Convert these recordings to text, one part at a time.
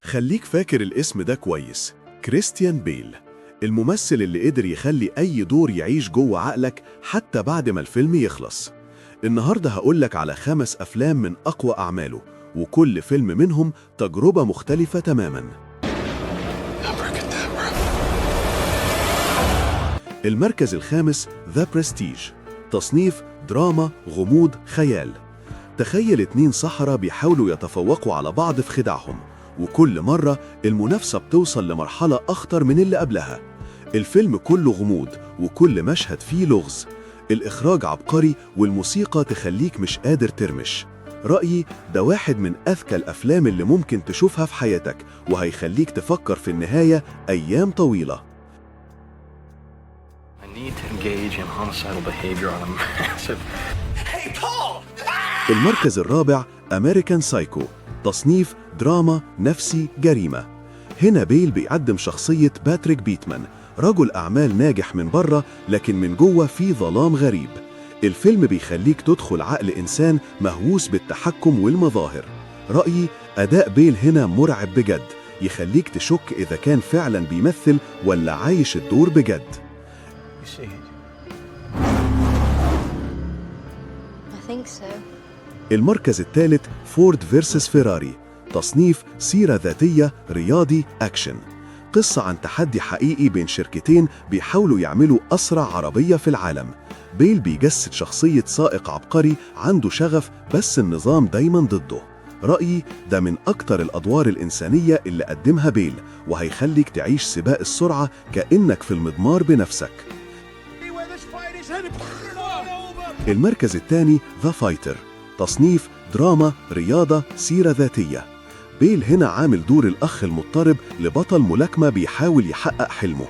خليك فاكر الاسم ده كويس، كريستيان بيل، الممثل اللي قدر يخلي أي دور يعيش جوه عقلك حتى بعد ما الفيلم يخلص. النهاردة هقولك على 5 أفلام من أقوى أعماله، وكل فيلم منهم تجربة مختلفة تماماً. المركز الخامس ذا برستيج، تصنيف دراما، غموض، خيال. تخيل 2 سحرة بيحاولوا يتفوقوا على بعض في خداعهم، وكل مرة المنافسة بتوصل لمرحلة أخطر من اللي قبلها. الفيلم كله غموض وكل مشهد فيه لغز. الإخراج عبقري والموسيقى تخليك مش قادر ترمش. رأيي ده واحد من أذكى الأفلام اللي ممكن تشوفها في حياتك، وهيخليك تفكر في النهاية أيام طويلة. المركز الرابع أمريكان سايكو، تصنيف دراما، نفسي، جريمة. هنا بيل بيقدم شخصية باتريك بيتمان، رجل أعمال ناجح من بره لكن من جوه في ظلام غريب. الفيلم بيخليك تدخل عقل إنسان مهووس بالتحكم والمظاهر. رأيي أداء بيل هنا مرعب بجد، يخليك تشك إذا كان فعلا بيمثل ولا عايش الدور بجد. المركز الثالث فورد فيرسس فيراري، تصنيف سيرة ذاتية، رياضي، أكشن. قصة عن تحدي حقيقي بين شركتين بيحاولوا يعملوا أسرع عربية في العالم. بيل بيجسد شخصية سائق عبقري عنده شغف بس النظام دايما ضده. رأيي ده من أكتر الأدوار الإنسانية اللي قدمها بيل، وهيخليك تعيش سباق السرعة كأنك في المضمار بنفسك. المركز الثاني ذا فايتر، تصنيف دراما، رياضة، سيرة ذاتية. بيل هنا عامل دور الأخ المضطرب لبطل ملاكمة بيحاول يحقق حلمه.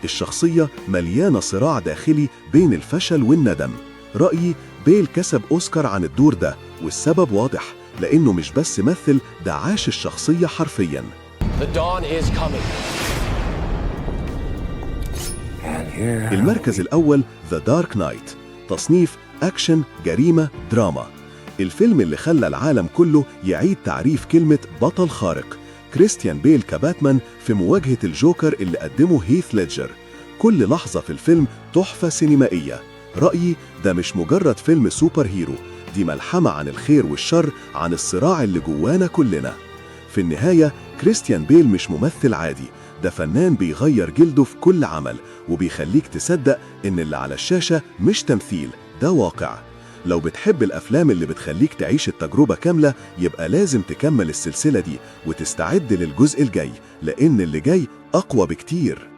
الشخصية مليانة صراع داخلي بين الفشل والندم. رأيي بيل كسب أوسكار عن الدور ده، والسبب واضح، لأنه مش بس مثل، ده عاش الشخصية حرفياً. المركز الأول ذا دارك نايت، تصنيف أكشن، جريمة، دراما. الفيلم اللي خلى العالم كله يعيد تعريف كلمة بطل خارق. كريستيان بيل كباتمان في مواجهة الجوكر اللي قدمه هيث ليدجر. كل لحظة في الفيلم تحفة سينمائية. رأيي ده مش مجرد فيلم سوبر هيرو، دي ملحمة عن الخير والشر، عن الصراع اللي جوانا كلنا. في النهاية كريستيان بيل مش ممثل عادي، ده فنان بيغير جلده في كل عمل، وبيخليك تصدق إن اللي على الشاشة مش تمثيل، ده واقع. لو بتحب الأفلام اللي بتخليك تعيش التجربة كاملة، يبقى لازم تكمل السلسلة دي وتستعد للجزء الجاي، لأن اللي جاي أقوى بكتير.